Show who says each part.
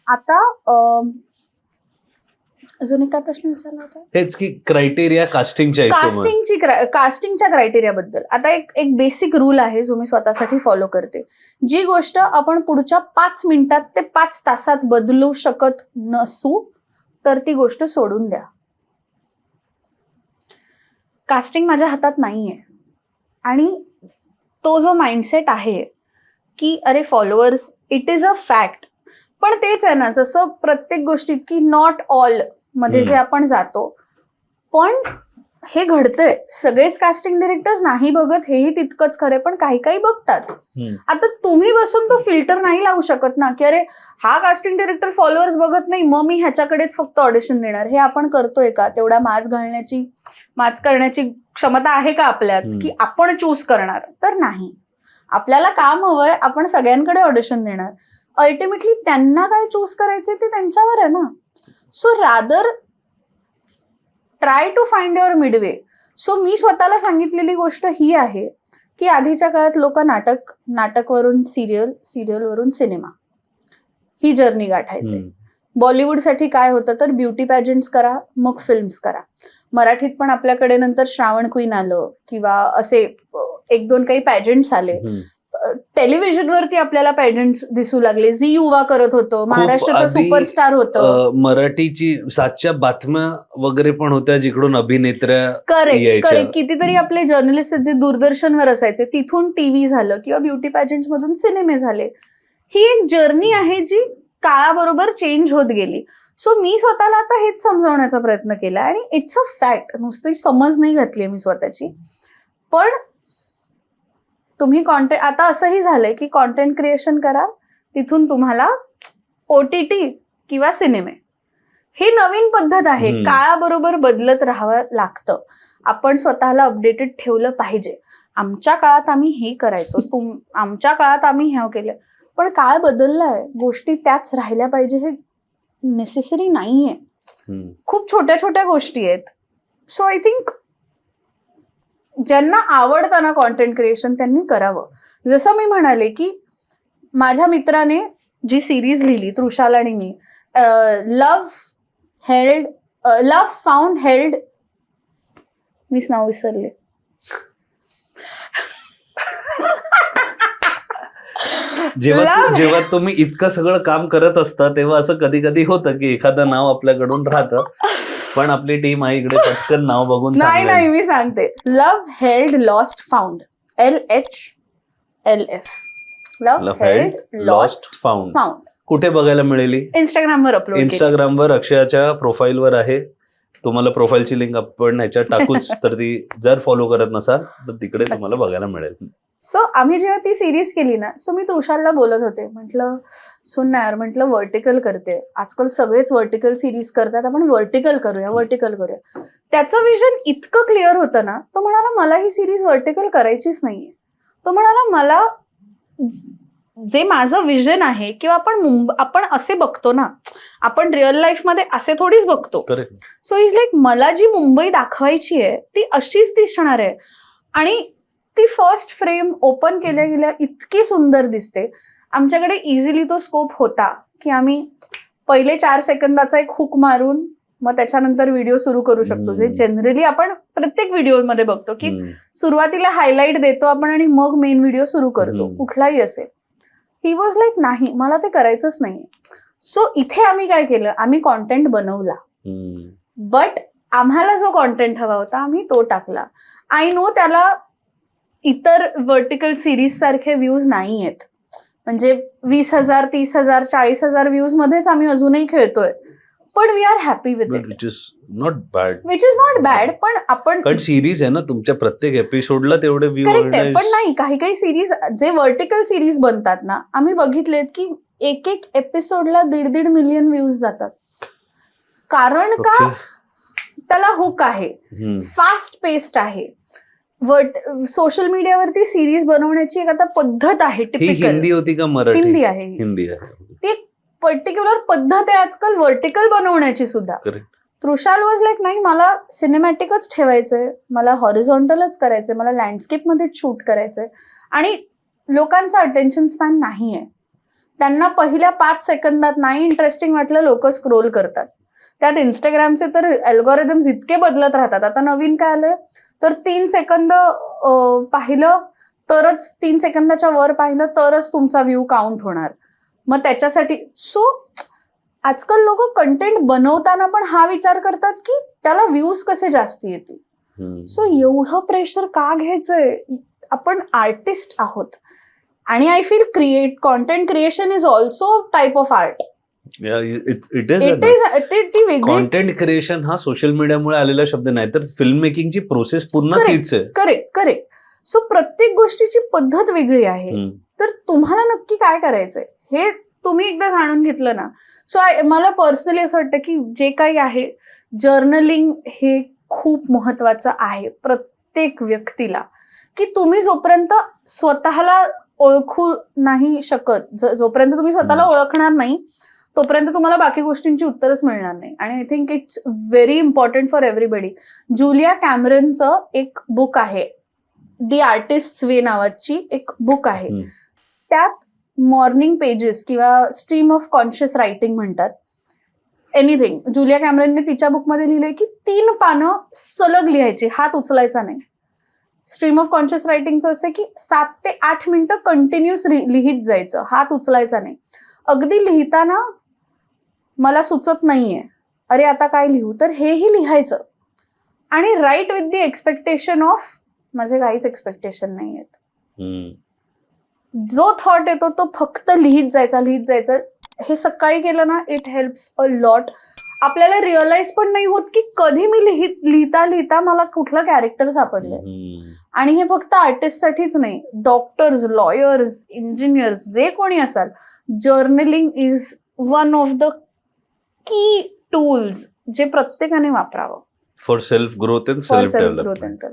Speaker 1: आता अजून एक काय प्रश्न विचारला होता?
Speaker 2: हेच की क्रायटेरिया
Speaker 1: कास्टिंगच्या क्रायटेरियाबद्दल. आता एक बेसिक रूल आहे जो मी स्वतःसाठी फॉलो करते. जी गोष्ट आपण पुढच्या 5 मिनिटात ते 5 तासात बदलू शकत नसू तर ती गोष्ट सोडून द्या. कास्टिंग माझ्या हातात नाहीये आणि तो जो माइंडसेट आहे की अरे followers it is a fact, पण तेच आहे ना, जसं प्रत्येक गोष्टीत की नॉट ऑल मध्ये जे आपण जातो, पण हे घडतंय. सगळेच कास्टिंग डिरेक्टर्स नाही बघत हेही तितकंच खरे, पण काही काही बघतात. आता तुम्ही बसून तो फिल्टर नाही लावू शकत ना की अरे हा कास्टिंग डिरेक्टर फॉलोअर्स बघत नाही मग मी ह्याच्याकडेच फक्त ऑडिशन देणार. हे आपण करतोय का? तेवढा माच करण्याची क्षमता आहे का आपल्यात की आपण चूज करणार? तर नाही. आपल्याला काम हवंय, आपण सगळ्यांकडे ऑडिशन देणार. अल्टिमेटली त्यांना काय चूज करायचे ते त्यांच्यावर आहे ना. So rather try to find your midway. So मी स्वतःला सांगितलेली गोष्ट ही आहे की आधीच्या काळात लोक नाटकवरून सिरियलवरून सिनेमा ही जर्नी गाठायचे. बॉलिवूडसाठी काय होतं तर ब्युटी पॅजंट्स करा, मग फिल्म्स करा. मराठीत पण आपल्याकडे नंतर श्रावण क्वीन आलं किंवा असे 1-2 काही पॅजंट्स आले. टेलिव्हिजनवरती आपल्याला पॅजंट्स दिसू लागले. झी युवा करत होतं, महाराष्ट्राचं सुपरस्टार होतं.
Speaker 2: मराठीची 7च्या बातम्या वगैरे पण होत्या जिकडून अभिनेत्र्या.
Speaker 1: करेक्ट. कितीतरी आपले जर्नलिस्ट जे दूरदर्शनवर असायचे तिथून टीव्ही झालं किंवा ब्युटी पॅजंट्स मधून सिनेमे झाले. ही एक जर्नी आहे जी काळाबरोबर चेंज होत गेली. सो मी स्वतःला आता हेच समजवण्याचा प्रयत्न केला आणि इट्स अ फॅक्ट. नुसती समज नाही घातली मी स्वतःची. पण तुम्ही कॉन्टेंट, आता असंही झालंय की कॉन्टेंट क्रिएशन करा, तिथून तुम्हाला OTT किंवा सिनेमे, ही नवीन पद्धत आहे. काळाबरोबर बदलत राहावं लागतं. आपण स्वतःला अपडेटेड ठेवलं पाहिजे. आमच्या काळात आम्ही हे करायचो, आमच्या काळात आम्ही हे केलं, पण काळ बदललाय, गोष्टी त्याच राहिल्या पाहिजे हे नेसेसरी नाहीये. खूप छोट्या छोट्या गोष्टी आहेत. सो आय थिंक ज्यांना आवडतं ना कॉन्टेंट क्रिएशन त्यांनी करावं. जसं मी म्हणाले की माझ्या मित्राने जी सिरीज लिहिली, तृषाल आणि मी, लव्ह फाउंड हेल्ड, मीच नाव विसरले.
Speaker 2: जेव्हा तुम्ही इतकं सगळं काम करत असता तेव्हा असं कधी कधी होतं की एखादं नाव आपल्याकडून राहतं, पण आपली टीम आहे इकडे पटकन नाव बघून.
Speaker 1: नाही मी सांगते. Love held lost found, LHLF. Love held lost found.
Speaker 2: कुठे बघायला मिळेल? इंस्टाग्रामवर अक्षयाच्या प्रोफाईलवर आहे. तुम्हाला प्रोफाईलची लिंक आपण ह्याच्यात टाकूच, तर ती जर फॉलो करत नसाल तर तिकडे तुम्हाला बघायला मिळेल.
Speaker 1: सो आम्ही जेव्हा ती सिरीज केली ना, सो मी तृषालला बोलत होते, म्हटलं सुन ना यार, म्हटलं वर्टिकल करते, आजकाल सगळेच वर्टिकल सिरीज करतात, आपण वर्टिकल करूया. त्याचं विजन इतकं क्लिअर होतं ना, तो म्हणाला मला ही सिरीज वर्टिकल करायचीच नाहीये. तो म्हणाला मला जे माझं विजन आहे किंवा आपण असे बघतो ना, आपण रिअल लाईफ मध्ये असे थोडीच बघतो. सो इज लाईक मला जी मुंबई दाखवायची आहे ती अशीच दिसणार आहे आणि ती फर्स्ट फ्रेम ओपन केल्या गेल्या इतकी सुंदर दिसते. आमच्याकडे इझिली तो स्कोप होता की आम्ही पहिले 4 सेकंदाचा एक हुक मारून मग त्याच्यानंतर व्हिडिओ सुरू करू शकतो, जे जनरली आपण प्रत्येक व्हिडिओमध्ये बघतो की सुरुवातीला हायलाइट देतो आपण आणि मग मेन व्हिडिओ सुरू करतो, कुठलाही असेल. ही वॉज लाईक नाही, मला ते करायचंच नाहीये. सो इथे आम्ही काय केलं, आम्ही कॉन्टेंट बनवला, बट आम्हाला जो कॉन्टेंट हवा होता आम्ही तो टाकला. आय नो त्याला इतर वर्टिकल सिरीज सारखे व्ह्यूज नाही आहेत, म्हणजे 20,000, 30,000, 40,000 व्ह्यूज मध्येच आम्ही अजूनही खेळतोय, पण we are happy with it,
Speaker 2: which is not
Speaker 1: bad. पण आपण
Speaker 2: सिरीज आहे ना, तुमच्या प्रत्येक एपिसोडला तेवढे व्ह्यू.
Speaker 1: करेक्ट आहे, पण नाही, काही सिरीज जे वर्टिकल सिरीज बनतात ना, आम्ही बघितलेत की एक एपिसोडला 1.5 मिलियन व्ह्यूज जातात. कारण का? त्याला हुक आहे, फास्ट पेस्ड आहे. सोशल मीडियावरती सिरीज बनवण्याची एक आता पद्धत आहे.
Speaker 2: हिंदी होती का मराठी?
Speaker 1: हिंदी आहे. ती एक पर्टिक्युलर पद्धत आहे आजकाल वर्टिकल बनवण्याची सुद्धा. तृषाल वॉज लाईक नाही, मला सिनेमॅटिकच ठेवायचंय, मला हॉरिझॉन्टलच करायचंय, मला लँडस्केप मध्ये शूट करायचंय आणि लोकांचा अटेन्शन स्पॅन नाहीये. त्यांना पहिल्या 5 सेकंदात नाही इंटरेस्टिंग वाटलं, लोक स्क्रोल करतात. त्यात इंस्टाग्रामचे तर अल्गोरिदम्स इतके बदलत राहतात. आता नवीन काय आलंय, तर 3 सेकंद पाहिलं तरच, 3 सेकंदाच्या वर पाहिलं तरच तुमचा व्ह्यू काउंट होणार. मग त्याच्यासाठी आजकाल लोक कंटेंट बनवताना पण हा विचार करतात की त्याला व्ह्यूज कसे जास्त येतील. सो एवढं प्रेशर का घ्यायचंय? आपण आर्टिस्ट आहोत आणि I feel content creation is also type of art.
Speaker 2: It is content creation हा सोशल मीडियामुळे आलेला शब्द नाही, तर फिल्म मेकिंगची प्रोसेस पूर्ण तीच आहे.
Speaker 1: करेक्ट. सो प्रत्येक गोष्टीची पद्धत वेगळी आहे. तर तुम्हाला नक्की काय करायचंय हे तुम्ही एकदा जाणून घेतलं ना. सो मला पर्सनली असं वाटतं की जे काही आहे, जर्नलिंग हे खूप महत्वाचं आहे प्रत्येक व्यक्तीला. की तुम्ही जोपर्यंत स्वतःला ओळखू नाही शकत, जोपर्यंत तुम्ही स्वतःला ओळखणार नाही तोपर्यंत तुम्हाला बाकी गोष्टींची उत्तरच मिळणार नाही. आणि I think it's very important for everybody. Julia कॅमरनचं एक बुक आहे, दी आर्टिस्ट्स वे नावाची एक बुक आहे. त्यात मॉर्निंग पेजेस किंवा स्ट्रीम ऑफ कॉन्शियस रायटिंग म्हणतात, एनिथिंग. जुलिया कॅमरनने तिच्या बुकमध्ये लिहिलंय की 3 पानं सलग लिहायची, हात उचलायचा नाही. स्ट्रीम ऑफ कॉन्शियस रायटिंगचं असं की 7 ते 8 मिनिटं कंटिन्युअस लिहित जायचं, हात उचलायचा नाही. अगदी लिहिताना मला सुचत नाहीये, अरे आता काय लिहू, तर हेही लिहायचं. आणि write with the expectation of माझे काहीच एक्सपेक्टेशन नाही आहेत. जो थॉट येतो तो फक्त लिहित जायचा. हे सकाळी केलं ना, इट हेल्प्स अ लॉट. आपल्याला रिअलाइज पण नाही होत की कधी मी लिहिता मला कुठलं कॅरेक्टर सापडलंय. आणि हे फक्त आर्टिस्टसाठीच नाही, डॉक्टर्स, लॉयर्स, इंजिनियर्स, जे कोणी असाल, journaling is one of the key tools जे प्रत्येकाने वापरावं
Speaker 2: for self growth and self development.